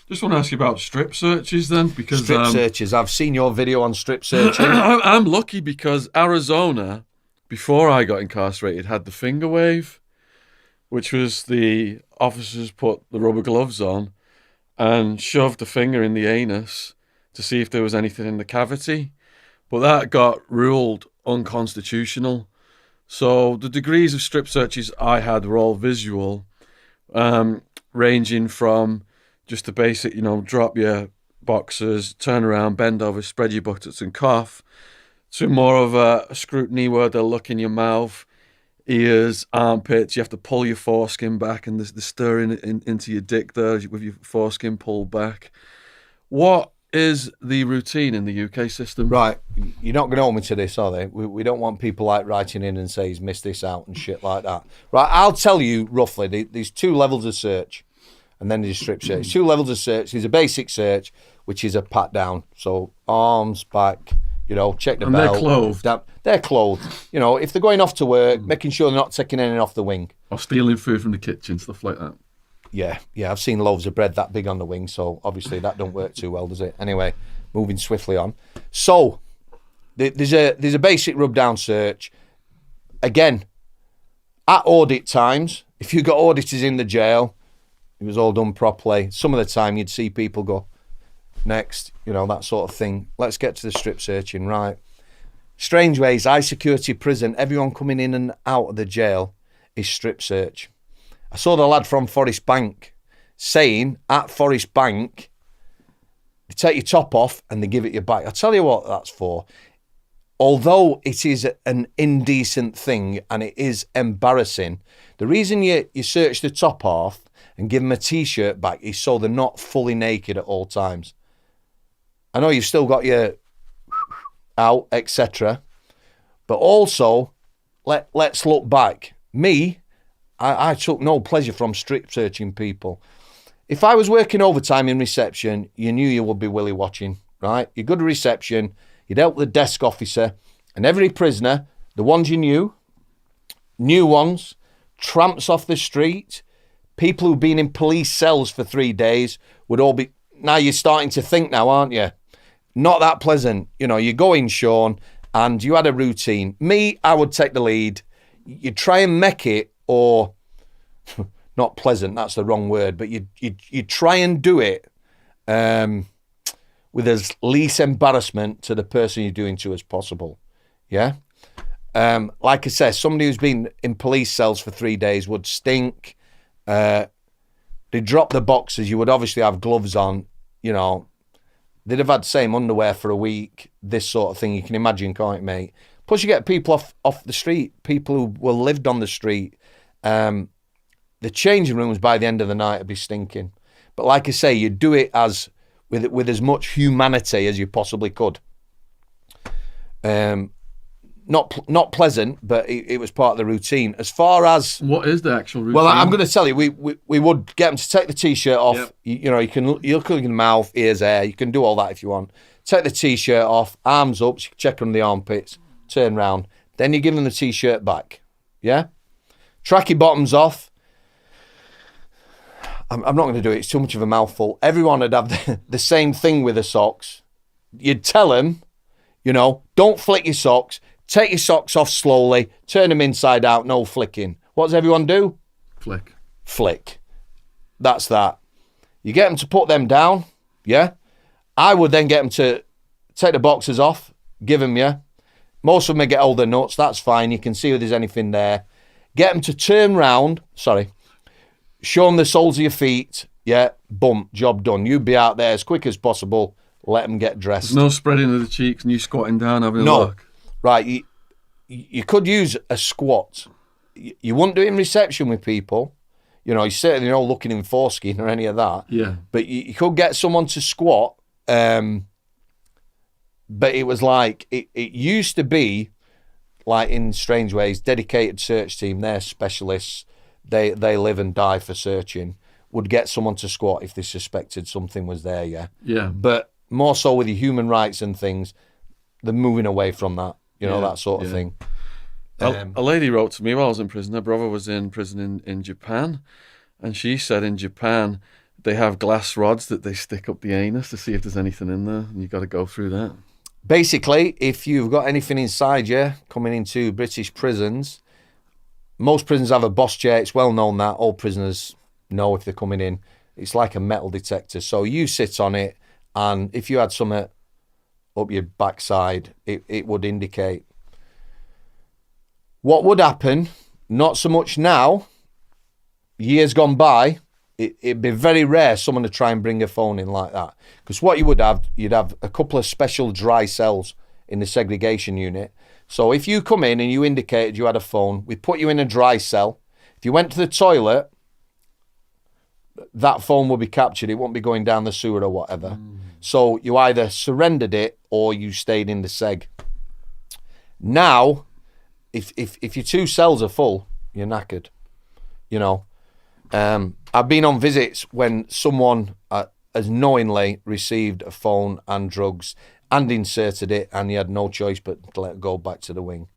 Just want to ask you about strip searches then, because Strip searches. I've seen your video on strip searching. I'm lucky because Arizona, before I got incarcerated, had the finger wave, which was the officers put the rubber gloves on and shoved the finger in the anus to see if there was anything in the cavity. But that got ruled unconstitutional. So the degrees of strip searches I had were all visual, ranging from just the basic, drop your boxers, turn around, bend over, spread your buttocks and cough, to more of a scrutiny where they'll look in your mouth, ears, armpits. You have to pull your foreskin back, and the stirring into your dick there with your foreskin pulled back. What is the routine in the UK system? Right, you're not going to hold me to this, are they? We don't want people like writing in and say he's missed this out and shit like that. Right, I'll tell you roughly. There's two levels of search, and then there's strip search. Two levels of search. There's a basic search, which is a pat down. So arms, back, check the belt. And they're clothed. They're clothed. If they're going off to work, making sure they're not taking anything off the wing. Or stealing food from the kitchen, stuff like that. Yeah, I've seen loaves of bread that big on the wing, so obviously that don't work too well, does it? Anyway, moving swiftly on. So, there's a basic rub-down search. Again, at audit times, if you've got auditors in the jail, it was all done properly. Some of the time you'd see people go, next, that sort of thing. Let's get to the strip searching, right? Strangeways, high security prison, everyone coming in and out of the jail is strip search. I saw the lad from Forest Bank saying at Forest Bank, they take your top off and they give it you back. I'll tell you what that's for. Although it is an indecent thing and it is embarrassing, the reason you search the top off and give them a T-shirt back is so they're not fully naked at all times. I know you've still got your out, etc. But also, let's look back. I took no pleasure from strip searching people. If I was working overtime in reception, you knew you would be willy watching, right? You're good at reception, you'd help the desk officer, and every prisoner, the ones you knew, new ones, tramps off the street, people who've been in police cells for 3 days would all be... Now you're starting to think now, aren't you? Not that pleasant. You go in, Shaun, and you had a routine. Me, I would take the lead. You try and make it, or not pleasant, that's the wrong word, but you try and do it with as least embarrassment to the person you're doing to as possible. Yeah? Like I said, somebody who's been in police cells for 3 days would stink. They drop the boxes, you would obviously have gloves on, they'd have had the same underwear for a week, this sort of thing. You can imagine, can't you, mate? Plus you get people off the street, people who were lived on the street. The changing rooms by the end of the night would be stinking. But like I say, you do it with as much humanity as you possibly could. Not pleasant, but it was part of the routine. As far as... What is the actual routine? Well, I'm going to tell you, we would get them to take the T-shirt off. Yep. You can look in the mouth, ears, hair. You can do all that if you want. Take the T-shirt off, arms up, so you can check on the armpits, turn round. Then you give them the T-shirt back. Yeah? Tracky bottoms off. I'm not going to do it. It's too much of a mouthful. Everyone would have the same thing with the socks. You'd tell them, don't flick your socks. Take your socks off slowly. Turn them inside out. No flicking. What does everyone do? Flick. That's that. You get them to put them down. Yeah? I would then get them to take the boxes off. Give them, yeah? Most of them may get older nuts. That's fine. You can see if there's anything there. Get them to turn round, show them the soles of your feet, yeah, boom, job done. You be out there as quick as possible, let them get dressed. There's no spreading of the cheeks and you squatting down having a look. Right, you could use a squat. You wouldn't do it in reception with people. You're certainly not looking in foreskin or any of that. Yeah. But you could get someone to squat, but it was like, it used to be, like in Strangeways, dedicated search team, they're specialists, they live and die for searching, would get someone to squat if they suspected something was there, yeah? Yeah. But more so with the human rights and things, they're moving away from that, that sort of thing. A lady wrote to me while I was in prison, her brother was in prison in Japan, and she said in Japan, they have glass rods that they stick up the anus to see if there's anything in there, and you got to go through that. Basically, if you've got anything inside you coming into British prisons, most prisons have a boss chair. It's well known that all prisoners know if they're coming in. It's like a metal detector. So you sit on it, and if you had something up your backside, it would indicate. What would happen, not so much now, years gone by, it'd be very rare someone to try and bring a phone in like that. Because what you would have, you'd have a couple of special dry cells in the segregation unit. So if you come in and you indicated you had a phone, we put you in a dry cell. If you went to the toilet, that phone will be captured. It won't be going down the sewer or whatever. So you either surrendered it or you stayed in the seg. Now, if your two cells are full, you're knackered. You know, I've been on visits when someone has knowingly received a phone and drugs and inserted it, and he had no choice but to let it go back to the wing.